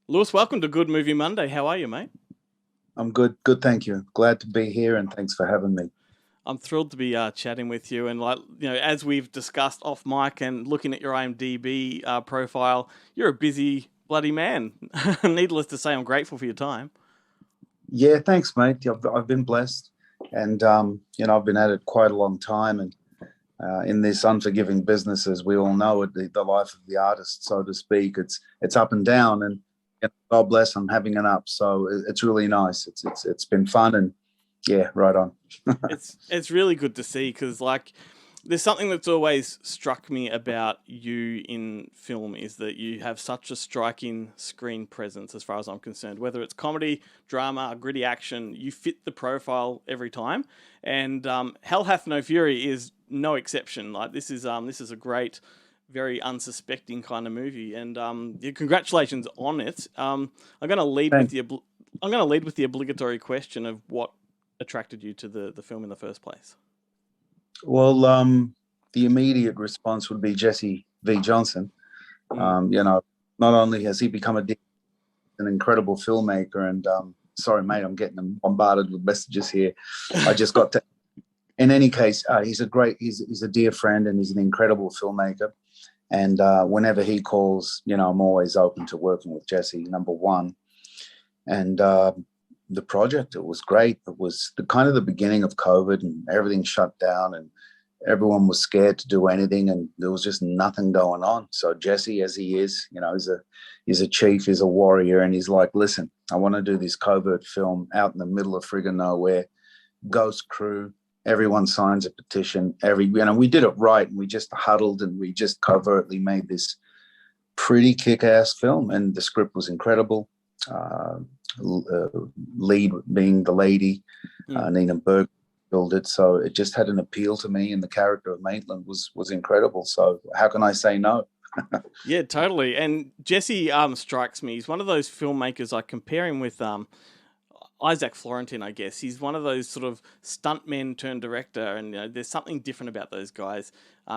Lewis, welcome to Good Movie Monday. How are you, mate? I'm good. Good, thank you. Glad to be here and thanks for having me. I'm thrilled to be chatting with you. And as we've discussed off mic and looking at your IMDb profile, you're a busy bloody man. Needless to say, I'm grateful for your time. Yeah, thanks, mate. I've been blessed, and I've been at it quite a long time. And in this unforgiving business, as we all know, the life of the artist, so to speak, it's up and down. And God bless, I'm having an up. So it's really nice. It's been fun, and yeah, right on. It's really good to see because there's something that's always struck me about you in film is that you have such a striking screen presence as far as I'm concerned. Whether it's comedy, drama, gritty action, you fit the profile every time. And Hell Hath No Fury is no exception. Like this is a great, very unsuspecting kind of movie. And yeah, congratulations on it. I'm going to lead with Thanks. I'm going to lead with the obligatory question of what attracted you to the film in the first place. Well, the immediate response would be Jesse V. Johnson. Mm. Not only has he become an incredible filmmaker, and sorry, mate, I'm getting bombarded with messages here. I just got to. In any case, he's a dear friend, and he's an incredible filmmaker. And whenever he calls, I'm always open to working with Jesse. Number one, and the project, it was great. It was the kind of the beginning of COVID, and everything shut down, and everyone was scared to do anything, and there was just nothing going on. So Jesse, as he is, he's a chief, he's a warrior, and he's like, listen, I want to do this covert film out in the middle of friggin' nowhere, ghost crew. Everyone signs a petition. We did it right, and we just huddled and we just covertly made this pretty kick-ass film, and the script was incredible. Uh, Lead being the lady, Nina Berg built it, so it just had an appeal to me, and the character of Maitland was incredible. So how can I say no? Yeah, totally. And Jesse strikes me. He's one of those filmmakers. I compare him with Isaac Florentine, I guess. He's one of those sort of stuntmen turned director, and there's something different about those guys.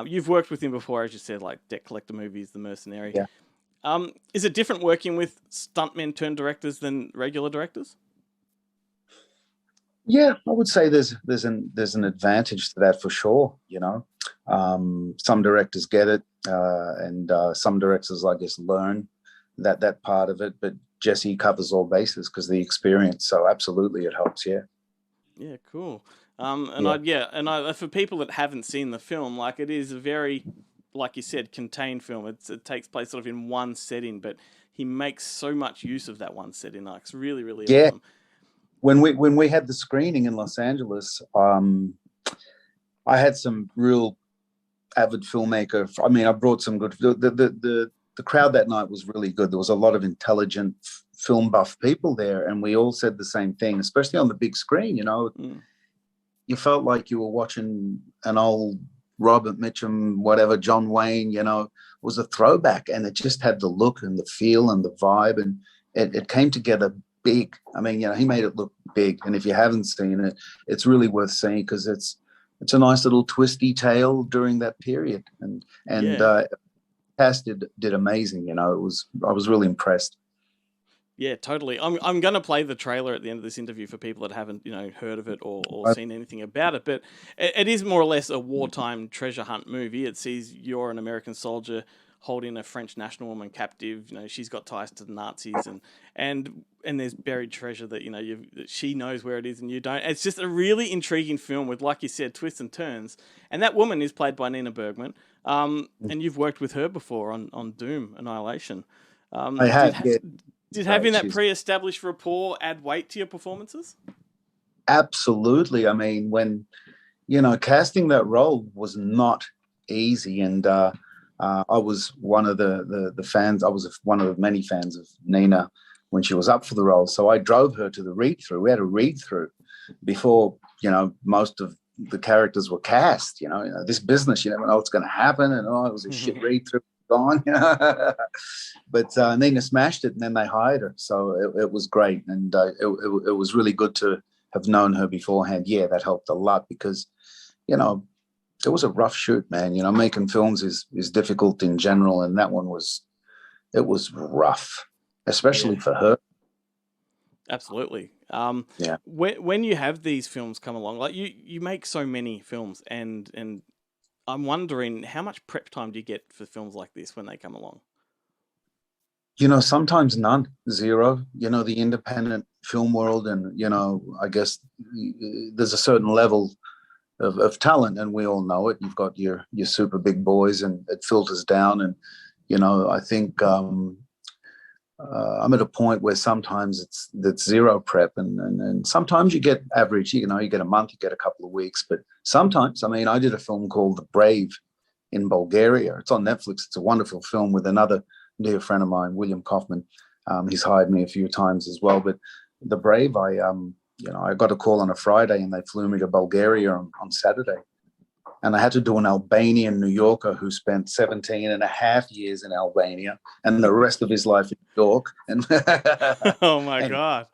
You've worked with him before, as you said, like Debt Collector movies, The Mercenary. Yeah. Is it different working with stuntmen turned directors than regular directors? Yeah, I would say there's an advantage to that for sure. Some directors get it, and some directors, I guess, learn that part of it. But Jesse covers all bases because of the experience. So absolutely, it helps. Yeah, Yeah, cool. yeah, For people that haven't seen the film, like it is a very, like you said, contained film. It takes place sort of in one setting, but he makes so much use of that one setting. Like it's really, really yeah. awesome. When we had the screening in Los Angeles, I had some real avid filmmaker. I mean, I brought some good. The crowd that night was really good. There was a lot of intelligent film buff people there, and we all said the same thing, especially on the big screen. Mm. You felt like you were watching an old Robert Mitchum, whatever, John Wayne. It was a throwback, and it just had the look and the feel and the vibe, and it came together big. I mean, he made it look big, and if you haven't seen it, it's really worth seeing because it's a nice little twisty tale during that period, and Yeah. cast did amazing. I was really impressed. Yeah, totally. I'm going to play the trailer at the end of this interview for people that haven't heard of it or I, seen anything about it. But it is more or less a wartime treasure hunt movie. It sees you're an American soldier holding a French national woman captive. She's got ties to the Nazis and there's buried treasure that that she knows where it is and you don't. It's just a really intriguing film with, like you said, twists and turns. And that woman is played by Nina Bergman. And you've worked with her before on Doom Annihilation. I Did have, yeah, did right. having that She's pre-established rapport add weight to your performances? absolutely. I mean, when casting that role was not easy, and I was one of the fans. I was one of the many fans of Nina when she was up for the role. So I drove her to the read through. We had a read through before most of the characters were cast. This business, you never know what's going to happen, and it was a shit read through. Gone, but Nina smashed it, and then they hired her, so it was great, and it was really good to have known her beforehand. Yeah, that helped a lot because you know it was a rough shoot, man. Making films is difficult in general, and that one was it was rough. especially Yeah, for her. absolutely. Yeah. When you have these films come along, like you make so many films, and I'm wondering how much prep time do you get for films like this when they come along? Sometimes none, zero. The independent film world, and I guess there's a certain level of talent, and we all know it. You've got your super big boys, and it filters down. And I think I'm at a point where sometimes it's zero prep, and sometimes you get average. You get a month, you get a couple of weeks, but sometimes, I mean, I did a film called The Brave in Bulgaria. It's on Netflix. It's a wonderful film with another dear friend of mine, William Kaufman. He's hired me a few times as well. But The Brave, I got a call on a Friday, and they flew me to Bulgaria on Saturday. And I had to do an Albanian New Yorker who spent 17 and a half years in Albania and the rest of his life in New York. And, Oh my and God.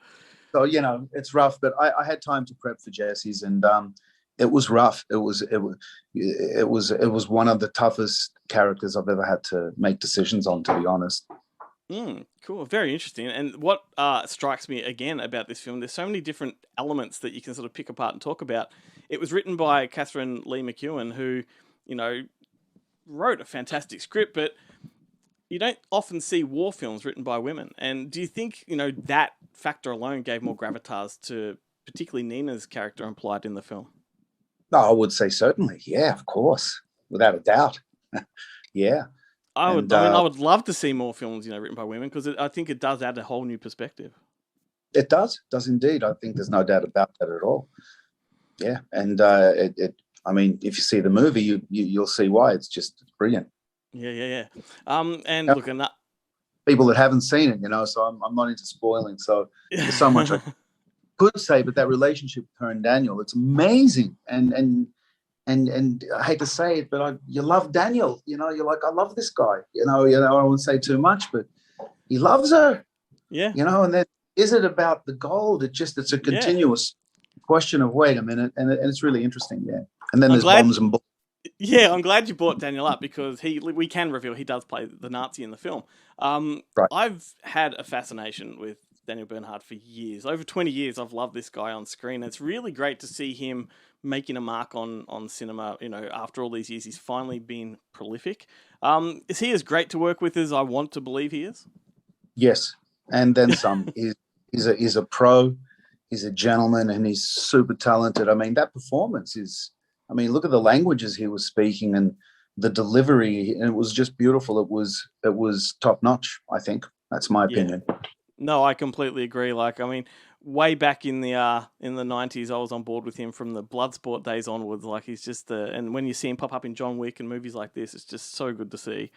so, it's rough, but I had time to prep for Jesse's, and it was rough. It was one of the toughest characters I've ever had to make decisions on, to be honest. Cool, very interesting. And what strikes me again about this film, there's so many different elements that you can sort of pick apart and talk about. It was written by Catherine Lee McEwen, who, wrote a fantastic script, but you don't often see war films written by women. And do you think, that factor alone gave more gravitas to particularly Nina's character implied in the film? No, I would say certainly. Yeah, of course, without a doubt. Yeah. I And would love to see more films, written by women, because I think it does add a whole new perspective. it does indeed. I think there's no doubt about that at all. Yeah. And I mean, if you see the movie, you'll see why. It's brilliant. Yeah. And Now, look, and that, people that haven't seen it, so I'm not into spoiling. So there's so much I could say, but that relationship with her and Daniel, it's amazing. And I hate to say it, but you love Daniel. You're like, I love this guy. I won't say too much, but he loves her. Yeah. And then is it about the gold? It's a continuous question of wait a minute, and it's really interesting. Yeah. And then there's bombs and bullets. Yeah, I'm glad you brought Daniel up, because we can reveal he does play the Nazi in the film. Right. I've had a fascination with Daniel Bernhardt for years. Over 20 years, I've loved this guy on screen. It's really great to see him making a mark on cinema. After all these years, he's finally been prolific. Is he as great to work with as I want to believe he is? Yes, and then some. He's a pro. He's a gentleman, and he's super talented. I mean, that performance is. I mean, look at the languages he was speaking and the delivery, and it was just beautiful. It was top notch. I think that's my opinion. No, I completely agree. Like, I mean, way back in the '90s, I was on board with him from the Bloodsport days onwards. Like, he's just and when you see him pop up in John Wick and movies like this, it's just so good to see.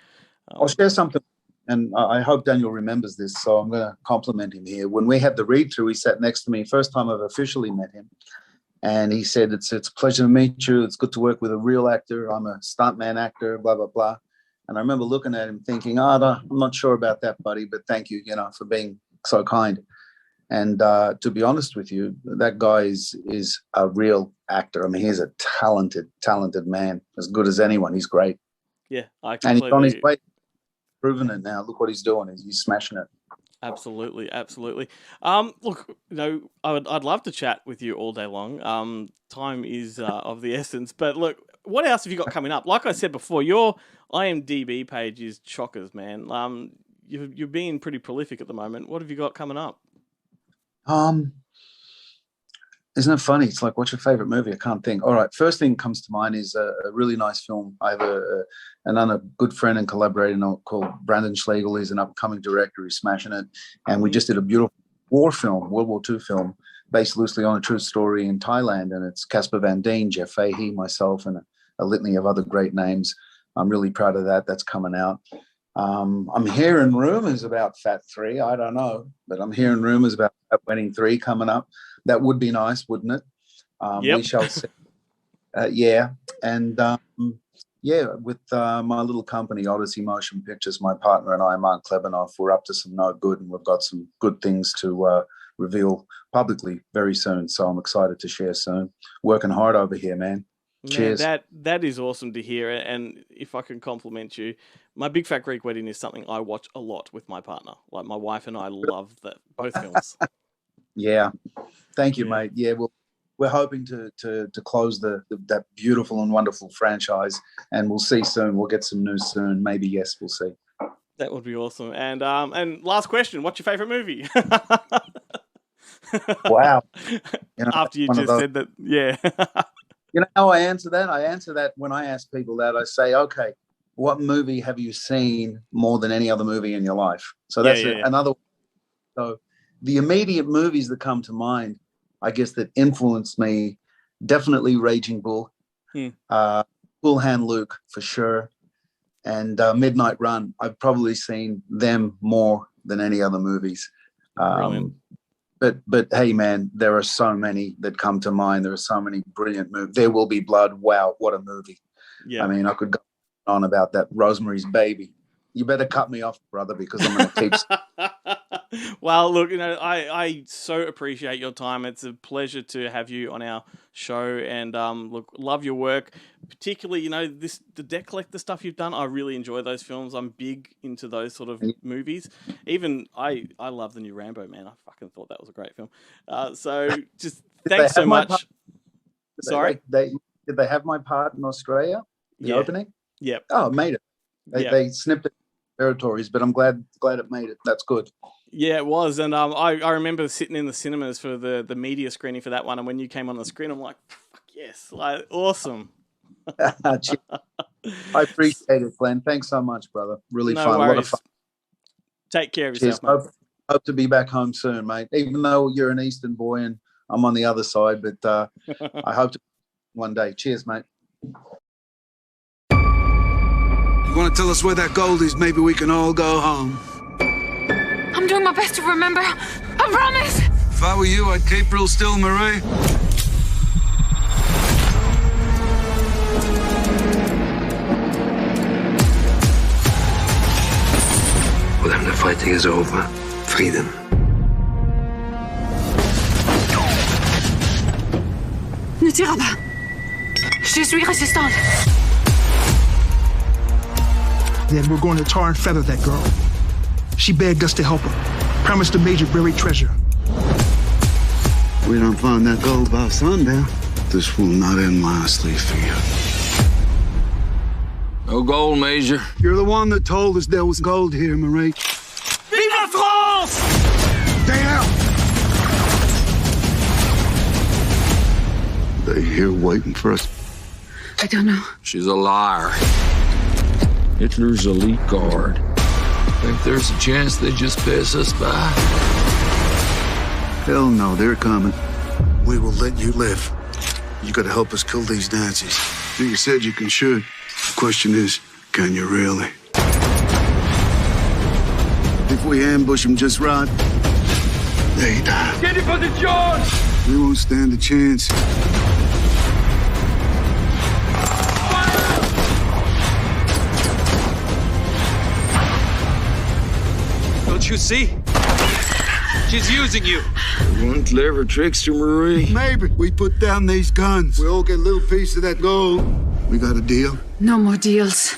I'll share something, and I hope Daniel remembers this. So I'm going to compliment him here. When we had the read through, he sat next to me. First time I've officially met him. And he said, it's a pleasure to meet you. It's good to work with a real actor. I'm a stuntman actor, blah, blah, blah. And I remember looking at him thinking, I'm not sure about that, buddy, but thank you, for being so kind. And to be honest with you, that guy is a real actor. I mean, he's a talented man, as good as anyone. He's great. Yeah, I completely. And he's on his way, proven it now. Look what he's doing. He's smashing it. Absolutely. Look, I'd love to chat with you all day long. Time is of the essence. But look, what else have you got coming up? Like I said before, your IMDb page is chockers, man. You're being pretty prolific at the moment. What have you got coming up? Isn't it funny? It's like, what's your favorite movie? I can't think. All right, first thing comes to mind is a really nice film. I have another good friend and collaborator called Brandon Schlegel. He's an upcoming director. He's smashing it. And we just did a beautiful war film, World War II film, based loosely on a true story in Thailand. And it's Casper Van Dien, Jeff Fahey, myself, and a litany of other great names. I'm really proud of that. That's coming out. I'm hearing rumors about Fat 3. I don't know, but I'm hearing rumors about Fat Wedding 3 coming up. That would be nice, wouldn't it? Yep. We shall see. Yeah. And with my little company, Odyssey Motion Pictures, my partner and I, Mark Klebanoff, we're up to some no good, and we've got some good things to reveal publicly very soon. So I'm excited to share soon. Working hard over here, man. Man, Cheers. that is awesome to hear. And if I can compliment you, my Big Fat Greek Wedding is something I watch a lot with my partner. Like my wife and I love that both films. Yeah. Thank you, Yeah. mate. Yeah, we're hoping to close that beautiful and wonderful franchise, and we'll see soon. We'll get some news soon. Maybe yes, we'll see. That would be awesome. And last question: what's your favorite movie? Wow. You know, After you one of just those- said that, yeah. You know how I answer that? I answer that when I ask people that. I say, okay, what movie have you seen more than any other movie in your life? So that's Yeah. another. So the immediate movies that come to mind, I guess, that influenced me, definitely Raging Bull, Cool Hand Luke for sure, and Midnight Run. I've probably seen them more than any other movies. Brilliant. But hey, man, there are so many that come to mind. There are so many brilliant movies. There Will Be Blood. Wow, what a movie! Yeah. I mean, I could go on about that. Rosemary's Baby. You better cut me off, brother, because I'm going to keep. Well, look, I so appreciate your time. It's a pleasure to have you on our show, and look, love your work, particularly the Debt Collector stuff you've done. I really enjoy those films. I'm big into those sort of movies. Even I love the new Rambo, man. I fucking thought that was a great film. So just thanks so much. Sorry, did they have my part in Australia? The opening? Yep. Oh, it made it. They snipped it territories, but I'm glad it made it. That's good. Yeah, it was, and I remember sitting in the cinemas for the media screening for that one, and when you came on the screen, I'm like, fuck yes, like awesome. I appreciate it, Glenn. Thanks so much, brother. Really No fun. worries. A lot of fun. Take care of Cheers. yourself, mate. Hope to be back home soon, mate. Even though you're an Eastern boy and I'm on the other side, but I hope to one day. Cheers, mate. You want to tell us where that gold is? Maybe we can all go home. I'm doing my best to remember. I promise. If I were you, I'd keep real still, Marie. When the fighting is over, freedom. Ne tire pas. Je suis résistante. Then we're going to tar and feather that girl. She begged us to help her. Promised the Major buried treasure. We don't find that gold by sundown. This will not end nicely for you. No gold, Major. You're the one that told us there was gold here, Marie. Vive la France! Stay out! They here waiting for us. I don't know. She's a liar. Hitler's elite guard. Think there's a chance they just pass us by? Hell no, they're coming. We will let you live. You gotta help us kill these Nazis. You said you can shoot. The question is, can you really? If we ambush them just right, they die. Get in position! We won't stand a chance. Don't you see? She's using you. One clever trickster, Marie. Maybe we put down these guns. We all get a little piece of that gold. We got a deal? No more deals.